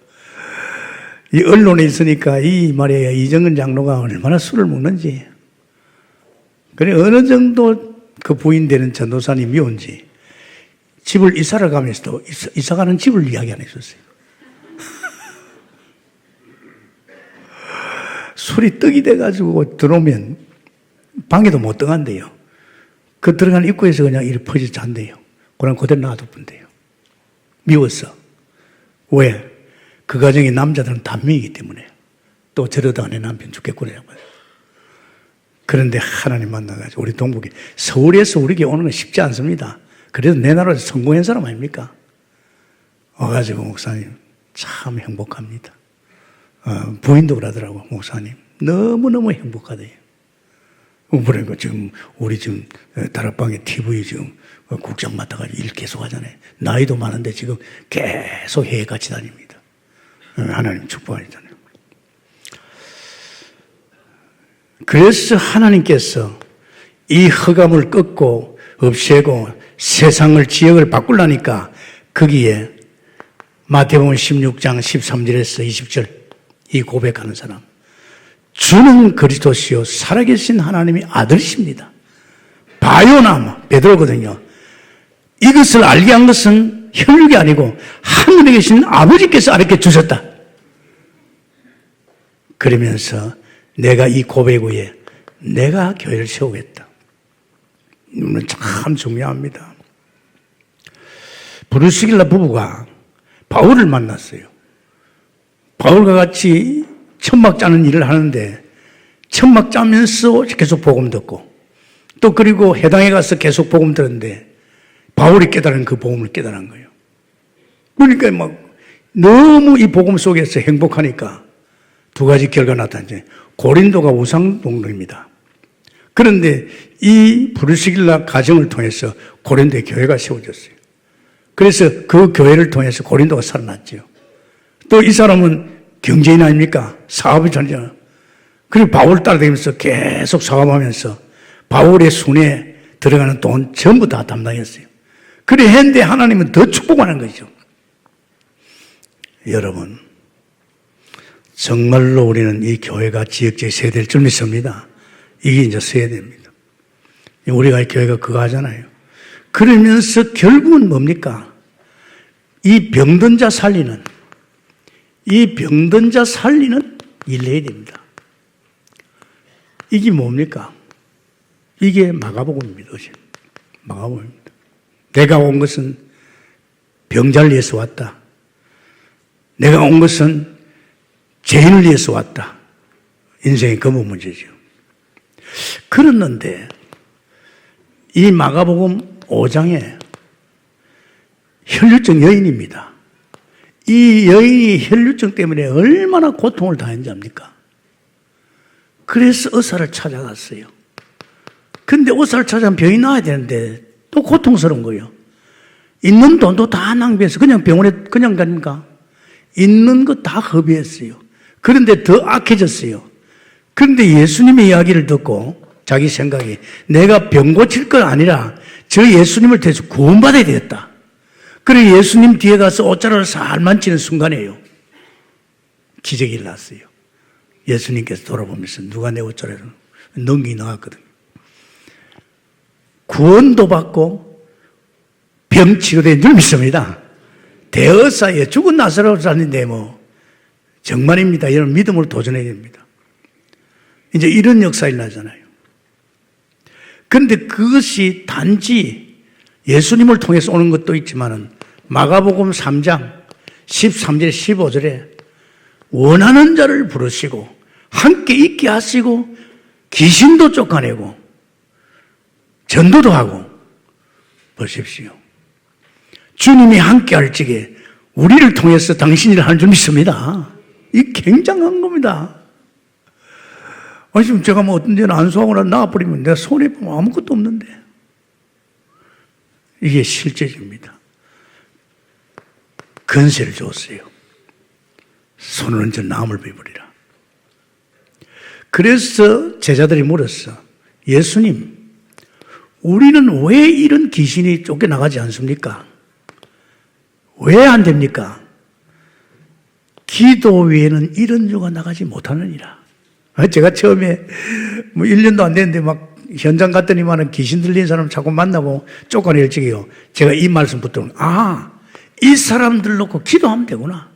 이 언론에 있으니까 이 말이에요. 이정근 장로가 얼마나 술을 먹는지. 그래, 어느 정도 그 부인 되는 전도사님이 온지. 집을 이사를 가면서도 이사가는 집을 이야기 안 했었어요. 술이 떡이 돼가지고 들어오면 방에도 못 들어간대요. 그 들어간 입구에서 그냥 이렇게 퍼져 잔대요. 그럼 그대로 놔둬본대요. 미웠어. 왜? 그 가정의 남자들은 단명이기 때문에. 또 저러다가 내 남편 죽겠구나. 그런데 하나님 만나가지고 우리 동북에 서울에서 우리 교회 오는 건 쉽지 않습니다. 그래도 내 나라에서 성공한 사람 아닙니까? 와가지고 목사님 참 행복합니다. 부인도 그러더라고. 목사님 너무너무 행복하대요. 그러니까 지금 우리 지금 다락방에 TV 지금 국장 맡아가지고 일 계속 하잖아요. 나이도 많은데 지금 계속 해외 같이 다닙니다. 하나님 축복하잖아요. 그래서 하나님께서 이 흑암을 꺾고 없애고 세상을 지역을 바꾸려니까 거기에 마태복음 16장 13절에서 20절 이 고백하는 사람, 주는 그리스도시요 살아계신 하나님의 아들이십니다. 바요나 베드로거든요. 이것을 알게 한 것은 혈육이 아니고 하늘에 계신 아버지께서 알게 주셨다. 그러면서 내가 이 고백 후에 내가 교회를 세우겠다. 이건 참 중요합니다. 브루스길라 부부가 바울을 만났어요. 바울과 같이 천막 짜는 일을 하는데 천막 짜면서 계속 복음 듣고 또 그리고 해당에 가서 계속 복음 들었는데 바울이 깨달은 그 복음을 깨달은 거예요. 그러니까 막 너무 이 복음 속에서 행복하니까 두 가지 결과가 나타나죠. 고린도가 우상 동굴입니다. 그런데 이 브루스길라 가정을 통해서 고린도의 교회가 세워졌어요. 그래서 그 교회를 통해서 고린도가 살아났죠. 또 이 사람은 경제인 아닙니까? 사업이 전쟁. 그리고 바울 따라다니면서 계속 사업하면서 바울의 손에 들어가는 돈 전부 다 담당했어요. 그래 했는데 하나님은 더 축복하는 거죠. 여러분, 정말로 우리는 이 교회가 지역적이 세야 될 줄 믿습니다. 이게 이제 세야 됩니다. 우리가 이 교회가 그거 하잖아요. 그러면서 결국은 뭡니까? 이 병든 자 살리는 일 해야 됩니다. 이게 뭡니까? 이게 마가복음입니다. 마가복음입니다. 내가 온 것은 병자를 위해서 왔다. 내가 온 것은 죄인을 위해서 왔다. 인생의 근본 문제죠. 그랬는데 이 마가복음 5장에 혈류증 여인입니다. 이 여인이 혈류증 때문에 얼마나 고통을 당했는지 압니까? 그래서 의사를 찾아갔어요. 근데 의사를 찾아가면 병이 나아야 되는데 또 고통스러운 거예요. 있는 돈도 다 낭비해서 그냥 병원에 그냥 가니까 있는 거 다 허비했어요. 그런데 더 악해졌어요. 그런데 예수님의 이야기를 듣고 자기 생각에 내가 병 고칠 건 아니라 저 예수님을 통해서 구원받아야 되겠다. 그래 예수님 뒤에 가서 옷자락을 살 만지는 순간에요. 기적이 일어났어요. 예수님께서 돌아보면서 누가 내 옷자락을 능히 나왔거든요. 구원도 받고 병치료된 줄 믿습니다. 대의사에 죽은 나사로라는데 뭐 정말입니다. 이런 믿음으로 도전해야 됩니다. 이제 이런 역사 일어나잖아요. 그런데 그것이 단지 예수님을 통해서 오는 것도 있지만은 마가복음 3장 13절 15절에 원하는 자를 부르시고 함께 있게 하시고 귀신도 쫓아내고 전도도 하고 보십시오. 주님이 함께 할 적에 우리를 통해서 당신이 하는 줄 믿습니다. 이 굉장한 겁니다. 아니, 지금 제가 뭐 어떤 데는 안수하거나 나와버리면 내가 손해보면 아무것도 없는데. 이게 실제입니다. 건세를 줬어요. 손을 얹어 나무를 베버리라. 그래서 제자들이 물었어. 예수님, 우리는 왜 이런 귀신이 쫓겨나가지 않습니까? 왜 안 됩니까? 기도 외에는 이런 유가 나가지 못하느니라. 제가 처음에 뭐 1년도 안 됐는데 막 현장 갔더니만은 귀신 들린 사람 자꾸 만나고 쫓아낼 적이요. 제가 이 말씀 붙들면, 이 사람들 놓고 기도하면 되구나.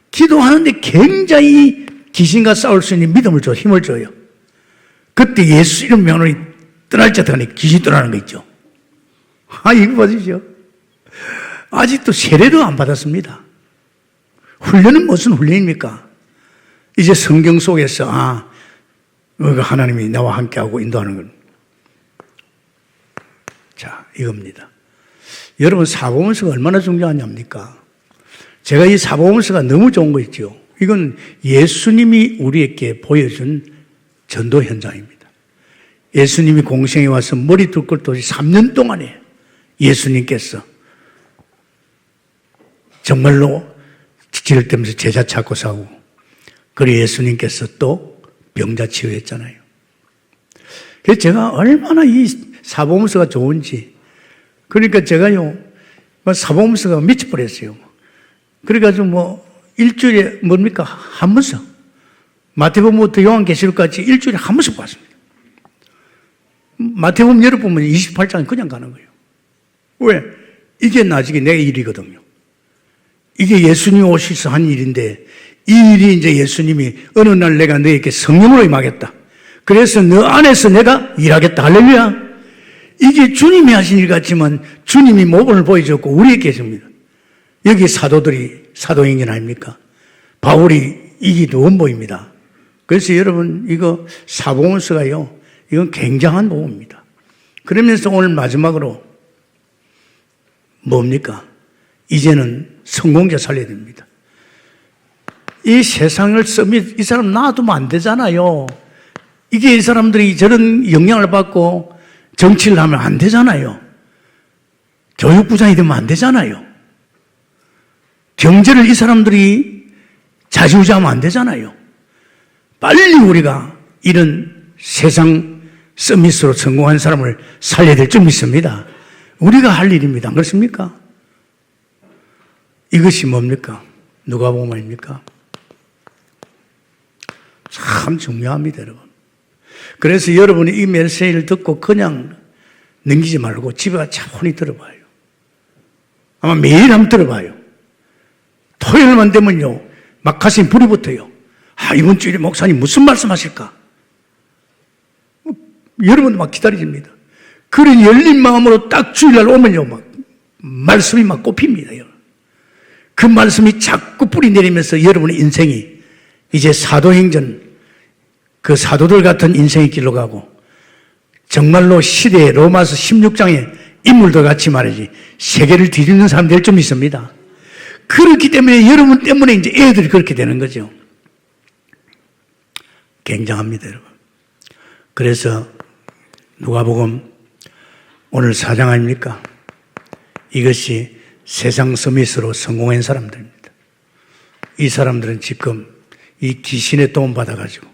기도하는데 굉장히 귀신과 싸울 수 있는 믿음을 줘, 힘을 줘요. 그때 예수 이름 명령이 떠날 때 들어가니 귀신 떠나는 거 있죠. 이거 보시죠. 아직도 세례도 안 받았습니다. 훈련은 무슨 훈련입니까? 이제 성경 속에서 하나님이 나와 함께하고 인도하는 건. 자, 이겁니다. 여러분 사복음서가 얼마나 중요하냐입니까? 제가 이 사복음서가 너무 좋은 거 있죠. 이건 예수님이 우리에게 보여준 전도 현장입니다. 예수님이 공생에 와서 머리 둘 것도 없이 3년 동안에 예수님께서 정말로 지를때면서 제자 찾고 사고, 그리고 예수님께서 또 병자 치유했잖아요. 그래서 제가 얼마나 이 사복음서가 좋은지, 그러니까 제가요, 사복음서가 미쳐버렸어요. 그래가지고 일주일에 뭡니까? 한 번씩. 마태복음부터 요한계시록까지 일주일에 한 번씩 봤습니다. 마태복음 열어보면 28장 그냥 가는 거예요. 왜? 이게 나중에 내 일이거든요. 이게 예수님이 오셔서 한 일인데, 이 일이 이제 예수님이 어느 날 내가 너에게 성령으로 임하겠다. 그래서 너 안에서 내가 일하겠다. 할렐루야. 이게 주님이 하신 일 같지만 주님이 모범을 보여줬고 우리에게 계십니다. 여기 사도들이 사도행전 아닙니까? 바울이 이게 원보입니다. 그래서 여러분 이거 사복음서가요, 이건 굉장한 복음입니다. 그러면서 오늘 마지막으로 뭡니까? 이제는 성공자 살려야 됩니다. 이 세상을 이 사람 놔두면 안 되잖아요. 이게 이 사람들이 저런 영향을 받고 정치를 하면 안 되잖아요. 교육부장이 되면 안 되잖아요. 경제를 이 사람들이 좌지우지하면 안 되잖아요. 빨리 우리가 이런 세상 서밋으로 성공한 사람을 살려야 될 줄 믿습니다. 우리가 할 일입니다. 안 그렇습니까? 이것이 뭡니까? 누가복음 아닙니까? 참 중요합니다, 여러분. 그래서 여러분이 이 메시지를 듣고 그냥 넘기지 말고 집에 가서 차분히 들어봐요. 아마 매일 한번 들어봐요. 토요일만 되면요, 막 가슴이 불이 붙어요. 이번 주일에 목사님 무슨 말씀 하실까? 여러분도 막 기다려집니다. 그런 열린 마음으로 딱 주일날 오면요, 막 말씀이 막 꼽힙니다. 그 말씀이 자꾸 뿌리 내리면서 여러분의 인생이 이제 사도행전, 그 사도들 같은 인생의 길로 가고 정말로 시대의 로마서 16장의 인물들 같이 말이지 세계를 뒤집는 사람 될 줄 믿습니다. 그렇기 때문에 여러분 때문에 이제 애들이 그렇게 되는 거죠. 굉장합니다, 여러분. 그래서 누가복음 오늘 4장 아닙니까? 이것이 세상 서밋으로 성공한 사람들입니다. 이 사람들은 지금 이 귀신의 도움 받아가지고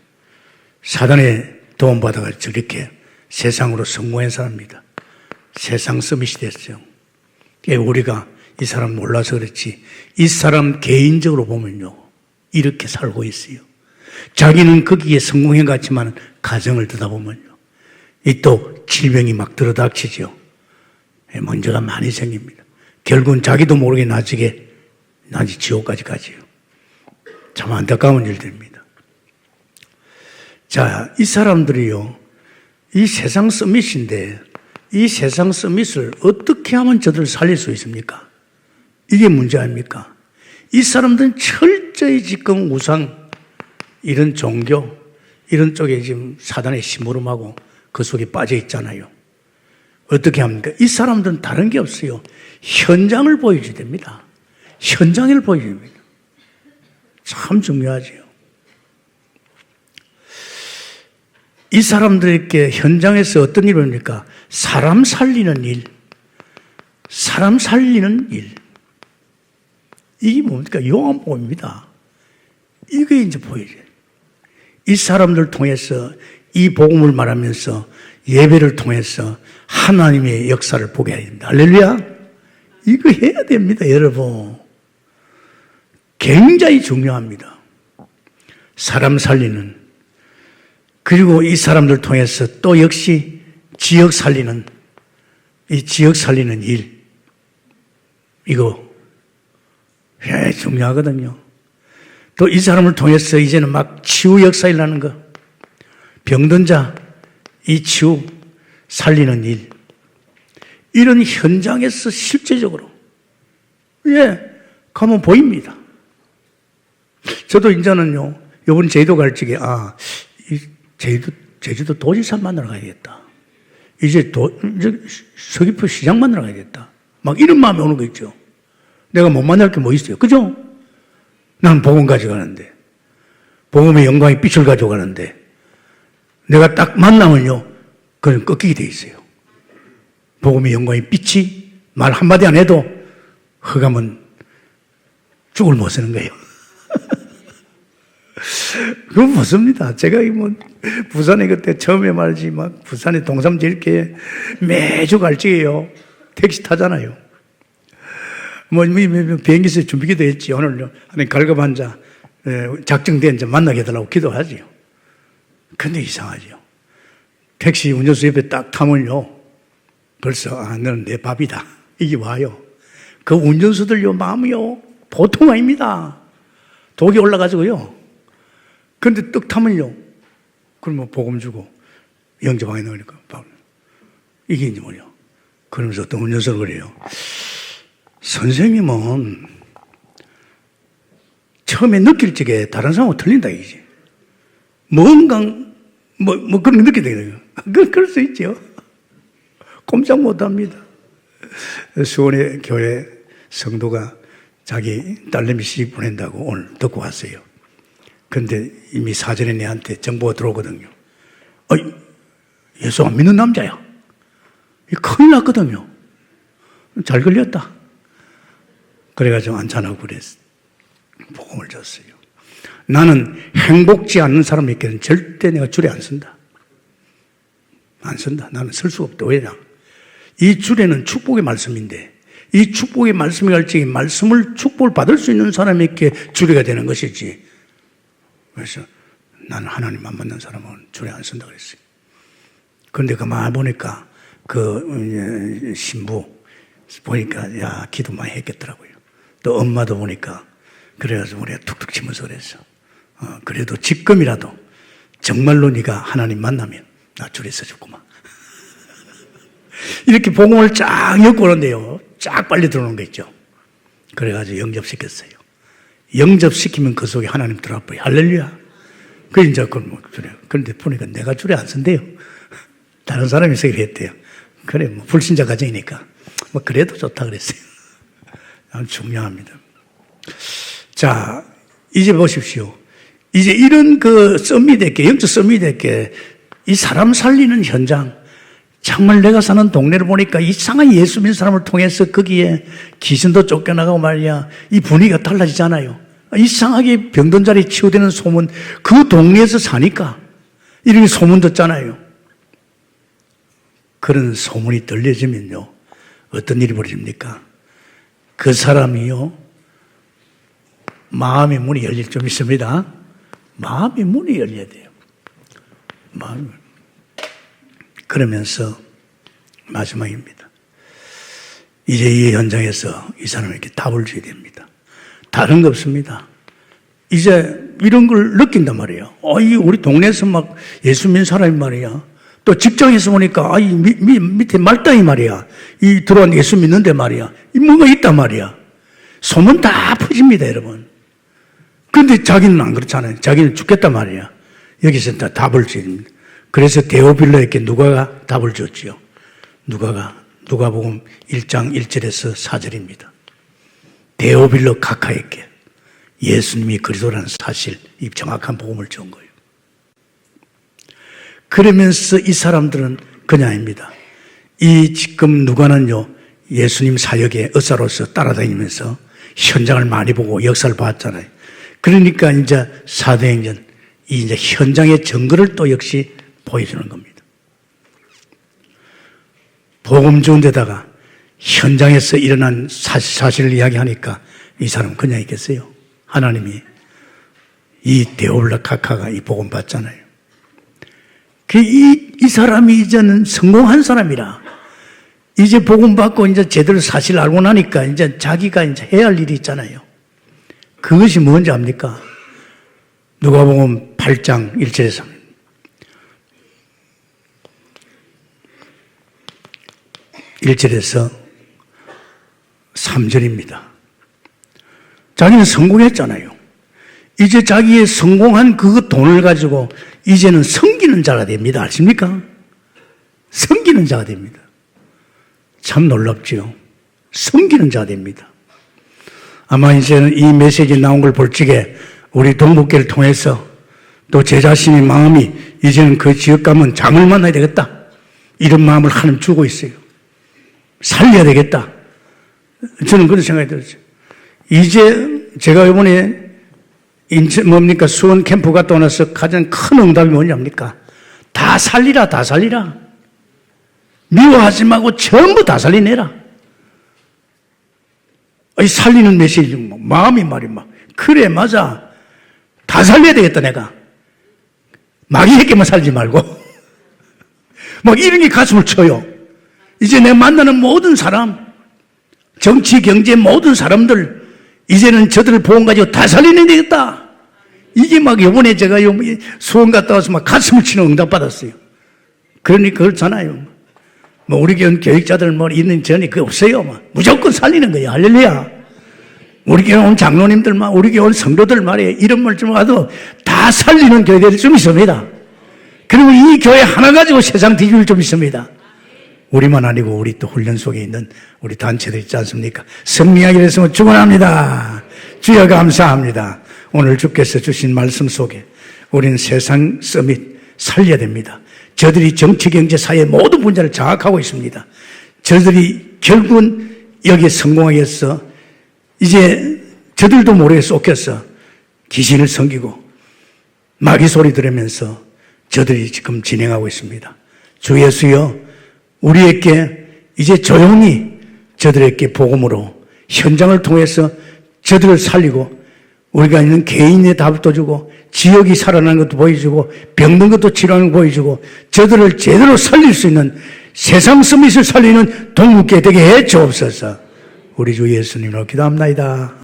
사단의 도움 받아가지고 저렇게 세상으로 성공한 사람입니다. 세상 서밋이 됐어요. 우리가 이 사람 몰라서 그렇지 이 사람 개인적으로 보면요 이렇게 살고 있어요. 자기는 거기에 성공해 갔지만 가정을 듣다 보면요 이 또 질병이 막 들어닥치죠. 문제가 많이 생깁니다. 결국은 자기도 모르게 나중에 지옥까지 가지요. 참 안타까운 일들입니다. 자, 이 사람들이요 이 세상 서밋인데 이 세상 서밋을 어떻게 하면 저들을 살릴 수 있습니까? 이게 문제 아닙니까? 이 사람들은 철저히 지금 우상, 이런 종교, 이런 쪽에 지금 사단의 심부름하고 그 속에 빠져 있잖아요. 어떻게 합니까? 이 사람들은 다른 게 없어요. 현장을 보여줘야 됩니다. 현장을 보여줘야 됩니다. 참 중요하죠. 이 사람들에게 현장에서 어떤 일을 합니까? 사람 살리는 일. 사람 살리는 일. 이게 뭡니까? 요한복음입니다. 이게 이제 보여져요. 이 사람들 통해서 이 복음을 말하면서 예배를 통해서 하나님의 역사를 보게 해야 됩니다. 할렐루야! 이거 해야 됩니다, 여러분. 굉장히 중요합니다. 사람 살리는, 그리고 이 사람들 통해서 또 역시 지역 살리는, 이 지역 살리는 일, 이거 굉장히 중요하거든요. 또 이 사람을 통해서 이제는 막 치유 역사 일하는 거, 병든 자, 이 치유 살리는 일, 이런 현장에서 실제적으로 가면 보입니다. 저도 이제는요, 이번 제주도 갈 적에 제주도 도지사 만나러 가야겠다. 이제 서귀포 시장 만나러 가야겠다. 막 이런 마음이 오는 거 있죠. 내가 못 만날 게 뭐 있어요, 그죠? 난 복음 가져가는데, 복음의 영광의 빛을 가져가는데, 내가 딱 만나면요, 그건 꺾이게 돼 있어요. 복음의 영광의 빛이 말 한마디 안 해도 흑암은 죽을 못 쓰는 거예요. 그건 무섭니다. 제가 부산에 그때 처음에 말이지, 막 부산에 동삼 지을게 매주 갈 적에요. 택시 타잖아요. 비행기에서 준비기도 했지. 오늘 갈급 환자, 작정된 이제 만나게 해달라고 기도하지요. 근데 이상하죠. 택시 운전수 옆에 딱 타면요, 벌써, 너는 내 밥이다. 이게 와요. 그 운전수들요, 마음이요, 보통 아닙니다. 독이 올라가지고요. 근데 떡 타면요, 그러면 복음 주고, 영접방에 넣으니까, 이게 이제 뭐냐. 그러면서 어떤 운전수가 그래요. 선생님은 처음에 느낄 적에 다른 사람하고 틀린다, 이제. 뭔가, 그런 거 느끼게 되거든요. 그럴 수 있죠. 꼼짝 못 합니다. 수원의 교회 성도가 자기 딸내미 시집 보낸다고 오늘 듣고 왔어요. 근데 이미 사전에 내한테 정보가 들어오거든요. 예수 안 믿는 남자야. 큰일 났거든요. 잘 걸렸다. 그래가지고 안찬하고 그랬어요. 복음을 줬어요. 나는 행복지 않는 사람에게는 절대 내가 줄에 안 쓴다. 안 쓴다. 나는 쓸 수가 없다. 왜냐? 이 줄에는 축복의 말씀인데, 이 축복의 말씀이 갈 적에 말씀을 축복을 받을 수 있는 사람에게 주례가 되는 것이지. 그래서 나는 하나님 안 만난 사람은 주례 안 쓴다 그랬어요. 그런데 가만히 보니까 그 신부 보니까 야, 기도 많이 했겠더라고요. 또 엄마도 보니까 그래가지고 우리가 툭툭 치면서 그랬어. 그래도 지금이라도 정말로 네가 하나님 만나면 나 줄에 서줬구만. 이렇게 복음을 쫙 엮고 오는데요. 쫙 빨리 들어오는 거 있죠. 그래가지고 영접시켰어요. 영접시키면 그 속에 하나님 들어와버려. 할렐루야. 그 이제 그건 뭐 줄에. 그런데 보니까 내가 줄에 안 쓴대요. 다른 사람이 쓰기로 했대요. 그래, 뭐 불신자 가정이니까. 뭐 그래도 좋다 그랬어요. 아주 중요합니다. 자, 이제 보십시오. 이제 이런 그 썸밋에게, 영적 썸밋에게 이 사람 살리는 현장, 정말 내가 사는 동네를 보니까 이상한 예수 믿는 사람을 통해서 거기에 귀신도 쫓겨나가고 말이야. 이 분위기가 달라지잖아요. 이상하게 병든 자리 치유되는 소문, 그 동네에서 사니까 이렇게 소문 듣잖아요. 그런 소문이 들려지면요, 어떤 일이 벌어집니까? 그 사람이요, 마음의 문이 열릴 좀 있습니다. 마음의 문이 열려야 돼요. 그러면서 마지막입니다. 이제 이 현장에서 이 사람에게 답을 줘야 됩니다. 다른 거 없습니다. 이제 이런 걸 느낀단 말이에요. 이 우리 동네에서 막 예수 믿는 사람이 말이야. 또 직장에서 보니까 밑에 말단이 말이야. 이 들어온 예수 믿는데 말이야. 이 뭔가 있단 말이야. 소문 다 퍼집니다, 여러분. 그런데 자기는 안 그렇잖아요. 자기는 죽겠단 말이야. 여기서 다 답을 줘야 됩니다. 그래서 데오빌로에게 누가가 답을 줬지요. 누가복음 1장 1절에서 4절입니다. 데오빌로 각하에게 예수님이 그리스도라는 사실, 이 정확한 복음을 준 거예요. 그러면서 이 사람들은 그냥 아닙니다. 이 지금 누가는요, 예수님 사역의 의사로서 따라다니면서 현장을 많이 보고 역사를 봤잖아요. 그러니까 이제 사도행전, 이 이제 현장의 증거를 또 역시 보여주는 겁니다. 복음 좋은 데다가 현장에서 일어난 사실을 이야기하니까 이 사람 그냥 있겠어요. 하나님이 이 데올라 카카가 이 복음 받잖아요. 이 사람이 이제는 성공한 사람이라 이제 복음 받고 이제 제대로 사실 알고 나니까 이제 자기가 이제 해야 할 일이 있잖아요. 그것이 뭔지 압니까? 누가복음 8장 1절에서 1절에서 3절입니다. 자기는 성공했잖아요. 이제 자기의 성공한 그 돈을 가지고 이제는 섬기는 자가 됩니다. 아십니까? 섬기는 자가 됩니다. 참 놀랍지요. 섬기는 자가 됩니다. 아마 이제는 이 메시지 나온 걸 볼 적에 우리 동북교를 통해서 또 제 자신의 마음이 이제는 그 지역 가면 장을 만나야 되겠다. 이런 마음을 하나님 주고 있어요. 살려야 되겠다. 저는 그런 생각이 들었어요. 이제 제가 이번에 수원 캠프 갔다 오면서 가장 큰 응답이 뭐냐입니까? 다 살리라, 다 살리라. 미워하지 말고 전부 다 살리내라. 이 살리는 메시지, 마음이 말이 막, 그래, 맞아. 다 살려야 되겠다, 내가. 마귀에게만 살지 말고. 막 이런 게 가슴을 쳐요. 이제 내가 만나는 모든 사람, 정치, 경제 모든 사람들, 이제는 저들을 보험 가지고 다 살려내야 되겠다. 이게 막 요번에 제가 수원 갔다 와서 막 가슴을 치는 응답 받았어요. 그러니까 그렇잖아요. 뭐 우리 교육자들 뭐 있는 전이 그거 없어요. 무조건 살리는 거예요. 할렐루야. 우리 교회 온 장로님들 우리 교회 온 성도들 말이에요. 이런 말 좀 와도 다 살리는 교회들이 좀 있습니다. 그리고 이 교회 하나 가지고 세상 뒤집을 좀 있습니다. 우리만 아니고 우리 또 훈련 속에 있는 우리 단체들 있지 않습니까? 승리하게 됐으면 축원합니다. 주여 감사합니다. 오늘 주께서 주신 말씀 속에 우리는 세상 서밋 살려야 됩니다. 저들이 정치, 경제, 사회 모든 분야를 장악하고 있습니다. 저들이 결국은 여기에 성공하기 위해서 이제 저들도 모르게 쏟겨서 귀신을 섬기고 마귀 소리 들으면서 저들이 지금 진행하고 있습니다. 주 예수여, 우리에게 이제 조용히 저들에게 복음으로 현장을 통해서 저들을 살리고 우리가 있는 개인의 답도 주고 지역이 살아나는 것도 보여주고 병든 것도 치료하는 거 보여주고 저들을 제대로 살릴 수 있는 세상 서밋을 살리는 동국계 되게 해 주옵소서. 우리 주 예수님으로 기도합나이다.